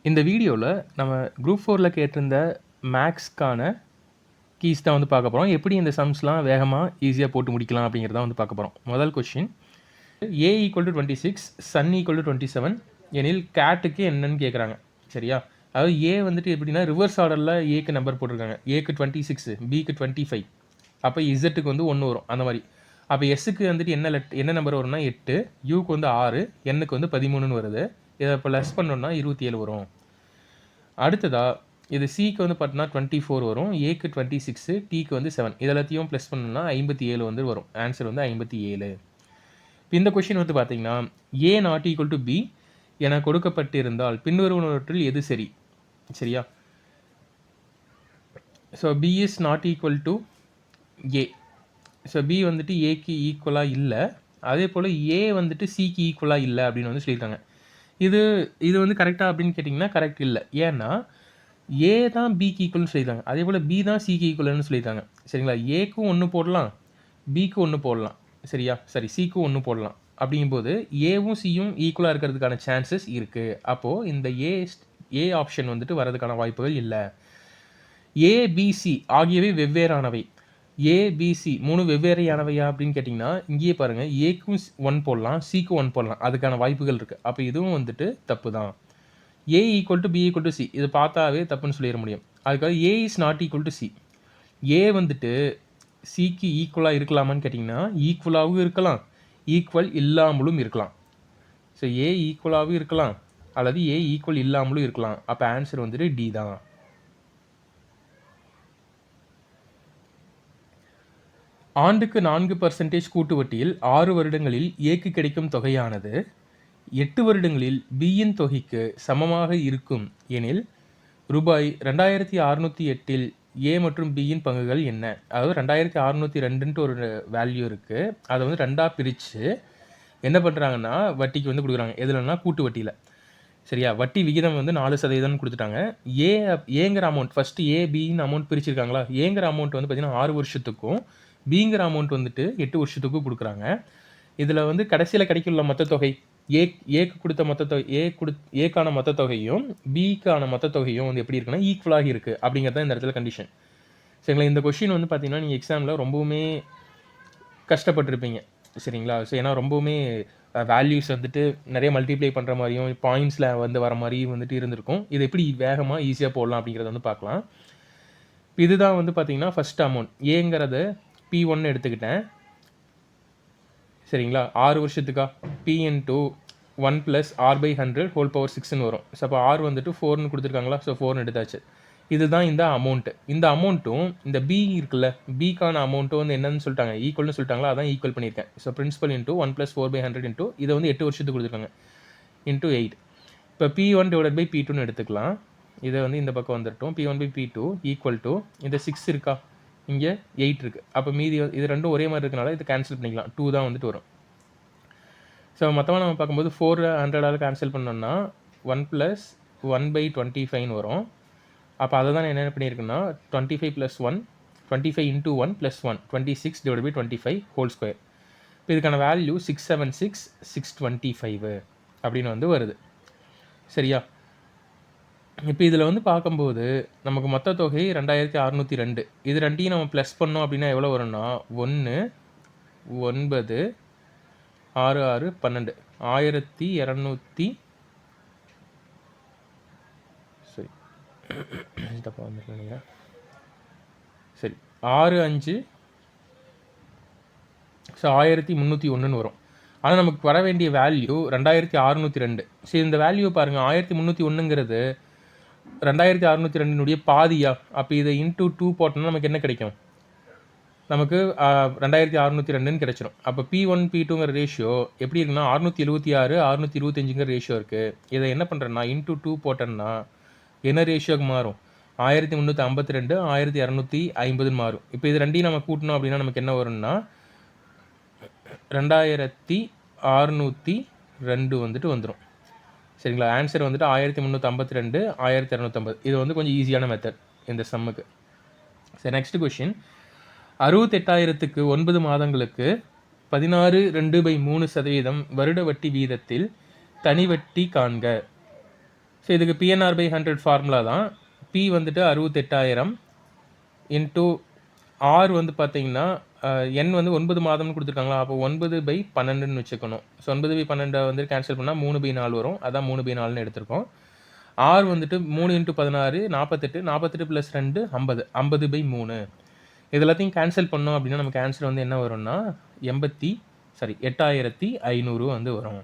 இந்த வீடியோவில் நம்ம குரூப் 4ல் கேட்டிருந்த மேக்ஸ்க்கான கீஸ் தான் வந்து பார்க்க போகிறோம். எப்படி இந்த சம்ஸ்லாம் வேகமாக ஈஸியாக போட்டு முடிக்கலாம் அப்படிங்கிறத வந்து பார்க்க போகிறோம். முதல் கொஷின், a ஈக்குவல் டு 26, சன் ஈக்குவல் டு 27 எனில் கேட்டுக்கு என்னன்னு கேட்குறாங்க. சரியா? அதாவது ஏ வந்துட்டு எப்படின்னா ரிவர்ஸ் ஆர்டரில் ஏக்கு நம்பர் போட்டிருக்காங்க. ஏக்கு 26, பிக்கு 25, அப்போ இசட்டுக்கு வந்து 1 வரும் அந்த மாதிரி. அப்போ எஸ்ஸுக்கு வந்துட்டு என்ன நம்பர் வரும்னா 8, யூக்கு வந்து 6, என்னுக்கு வந்து 13ன்னு வருது. இதை இப்போ லெஸ் பண்ணோம்னா 27 வரும். அடுத்ததா இது சிக்கு வந்து பார்த்தீங்கன்னா 24 வரும், ஏக்கு 26, டிக்கு வந்து 7. இது எல்லாத்தையும் ப்ளஸ் பண்ணோம்னா 57 வந்து வரும். ஆன்சர் வந்து 57. இப்போ இந்த கொஷின் வந்து பார்த்தீங்கன்னா A not equal to B என கொடுக்கப்பட்டிருந்தால் பின்வருவனவற்றில் எது சரி? சரியா? So B is not equal to A. So B வந்துட்டு ஏக்கு ஈக்குவலாக இல்லை, அதே போல் ஏ வந்துட்டு சிக்கு ஈக்குவலாக இல்லை அப்படின்னு வந்து சொல்லியிருக்காங்க. இது வந்து கரெக்டாக அப்படின்னு கேட்டிங்கன்னா கரெக்ட் இல்லை. ஏன்னா ஏ தான் பிக்கு ஈக்குவல்னு சொல்லியிருக்காங்க, அதே போல் பி தான் சிக்கு ஈக்குவல்னு சொல்லியிருக்காங்க. சரிங்களா? ஏக்கும் 1 போடலாம், பிக்கு 1 போடலாம். சரியா? சரி, சிக்கும் 1 போடலாம். அப்படிங்கும்போது ஏவும் சியும் ஈக்குவலாக இருக்கிறதுக்கான சான்சஸ் இருக்குது. அப்போது இந்த ஏ ஆப்ஷன் வந்துட்டு வரதுக்கான வாய்ப்புகள் இல்லை. ஏபிசி ஆகியவை வெவ்வேறானவை. ஏபிசி 3 வெவ்வேறையானவையா அப்படின்னு கேட்டிங்கன்னா இங்கேயே பாருங்கள், ஏக்கும் 1 போடலாம், சிக்கும் 1 போடலாம். அதுக்கான வாய்ப்புகள் இருக்குது. அப்போ இதுவும் வந்துட்டு தப்பு தான். A equal to B equal to C இது பார்த்தாவே தப்புன்னு சொல்லிட முடியும். அதுக்காக A is not equal to C. A வந்துட்டு சிக்கு ஈக்குவலாக இருக்கலாமான்னு கேட்டிங்கன்னா ஈக்குவலாகவும் இருக்கலாம், ஈக்குவல் இல்லாமலும் இருக்கலாம். ஸோ ஏ ஈக்குவலாகவும் இருக்கலாம் அல்லது ஏ ஈக்குவல் இல்லாமலும் இருக்கலாம். அப்போ ஆன்சர் வந்துட்டு டி தான். ஆண்டுக்கு 4% கூட்டு வட்டியில் 6 வருடங்களில் ஏக்கு கிடைக்கும் தொகையானது 8 வருடங்களில் பியின் தொகைக்கு சமமாக இருக்கும் எனில் ரூபாய் 2608 ஏ மற்றும் பியின் பங்குகள் என்ன? அதாவது 2602ன்ட்டு ஒரு வேல்யூ இருக்குது. அதை வந்து 2ஆக பிரித்து என்ன பண்ணுறாங்கன்னா வட்டிக்கு வந்து கொடுக்குறாங்க. எதுலன்னா கூட்டு வட்டியில். சரியா? வட்டி விகிதம் வந்து 4% கொடுத்துட்டாங்க. ஏங்கிற amount first A pin amount பிரிச்சிருக்காங்களா? ஏங்கிற அமௌண்ட் வந்து பார்த்திங்கன்னா 6 வருஷத்துக்கும், பிங்கிற அமௌண்ட் வந்துட்டு 8 வருஷத்துக்கும் கொடுக்குறாங்க. இதில் வந்து கடைசியில் கிடைக்குள்ள மொத்த தொகை ஏக்கு கொடுத்த மொத்த தொகை ஏக்கான மொத்த தொகையும் பிக்கான மொத்த தொகையும் வந்து எப்படி இருக்குன்னா ஈக்குவலாக இருக்குது அப்படிங்கிறது தான் இந்த இடத்துல கண்டிஷன். சரிங்களா? இந்த கொஷின் வந்து பார்த்தீங்கன்னா நீங்கள் எக்ஸாமில் ரொம்பவுமே கஷ்டப்பட்டுருப்பீங்க. சரிங்களா? ஸோ ஏன்னா ரொம்பவுமே வேல்யூஸ் வந்துட்டு நிறைய மல்டிப்ளை பண்ணுற மாதிரியும் பாயிண்ட்ஸில் வந்து வர மாதிரியும் வந்துட்டு இருந்திருக்கும். இது எப்படி வேகமாக ஈஸியாக போடலாம் அப்படிங்கிறத வந்து பார்க்கலாம். இதுதான் வந்து பார்த்தீங்கன்னா ஃபஸ்ட் அமௌண்ட் ஏங்கிறத P1 எடுத்துக்கிட்டேன். சரிங்களா? 6 வருஷத்துக்கா P into 1 + R/100 whole power 6ன்னு வரும். ஸோ அப்போ R வந்துட்டு 4ன்னு கொடுத்துருக்காங்களா? ஸோ 4ன்னு எடுத்தாச்சு. இதுதான் இந்த அமௌண்ட்டு. இந்த அமௌண்ட்டும் இந்த பி இருக்குல்ல, பிக்கான அமௌண்ட்டும் வந்து என்னன்னு சொல்லிட்டாங்க, ஈக்குவல்னு சொல்லிட்டாங்களா? அதான் ஈக்குவல் பண்ணியிருக்கேன். ஸோ பிரின்சிபல் இன்ட்டு 1 + 4/100 இன்ட்டு இதை வந்து 8 வருஷத்துக்கு கொடுத்துருக்காங்க இன்ட்டு 8. இப்போ P1/P2ன்னு எடுத்துக்கலாம். இதை வந்து இந்த பக்கம் வந்துட்டோம். P1/P2 ஈக்குவல் டு இந்த 6 இருக்கா, இங்கே 8 இருக்குது. அப்போ மீதி இது ரெண்டும் ஒரே மாதிரி இருக்கனால இது கேன்சல் பண்ணிக்கலாம். 2 தான் வந்துட்டு வரும். ஸோ மொத்தமாக நம்ம பார்க்கும்போது 400ஆல் கேன்சல் பண்ணோம்னா 1 + 1/25 வரும். அப்போ அதை தான் என்ன பண்ணியிருக்குன்னா 25 + 1 25 இன்ட்டு 1 + 1 26/25 ஹோல் ஸ்கொயர். இப்போ இதுக்கான வேல்யூ 676,625 அப்படின்னு வந்து வருது. சரியா? இப்போ இதில் வந்து பார்க்கும்போது நமக்கு மொத்த தொகை 2602. இது ரெண்டையும் நம்ம ப்ளஸ் பண்ணோம் அப்படின்னா எவ்வளோ வரும்னா 1 9 6 6 12 1200. சரி தப்பா வந்துருக்கீங்க. சரி 6 5 ஸோ 1301ன்னு வரும். ஆனால் நமக்கு வர வேண்டிய வேல்யூ 2602. சரி, இந்த வேல்யூ பாருங்கள், 1301ங்கிறது 2602 பாதியா? அப்போ இதை இன்ட்டு 2 போட்டோம்னா நமக்கு என்ன கிடைக்கும்? நமக்கு 2602ன்னு கிடைச்சிடும். அப்போ P1 P2ங்கிற ரேஷியோ எப்படி இருக்குன்னா 676 625ங்கிற ரேஷியோ இருக்குது. இதை என்ன பண்ணுறேன்னா இன்ட்டு 2 போட்டோன்னா என்ன ரேஷியோக்கு மாறும்? 1352 1250ன்னு மாறும். இப்போ இது ரெண்டையும் நம்ம கூட்டணும் அப்படின்னா நமக்கு என்ன வரும்னா 2602 வந்துட்டு வந்துடும். சரிங்களா? ஆன்சர் வந்துட்டு 1352 1250. இது வந்து கொஞ்சம் ஈஸியான மெத்தட் இந்த சம்முக்கு. சரி, நெக்ஸ்ட் கொஷின், 68,000க்கு 9 மாதங்களுக்கு 16.2/3% வருட வட்டி வீதத்தில் தனி வட்டி காண்க. ஸோ இதுக்கு PNR/100 ஃபார்முலா தான். P வந்துட்டு 68,000 இன்டூ R வந்து பார்த்தீங்கன்னா, N வந்து 9 மாதம்னு குடுத்துருக்காங்களா, அப்போ 9/12ன்னு வச்சுக்கணும். ஸோ 9/12 வந்து கேன்சல் பண்ணா 3/4 வரும். அதான் 3/4ன்னு எடுத்திருக்கோம். R வந்துட்டு 3 × 16 48, 48 + 2 50, 50/3. இது எல்லாத்தையும் கேன்சல் பண்ணோம் அப்படின்னா, நமக்கு ஆன்ஸர் வந்து என்ன வரும்னா, 8500 வந்து வரும்.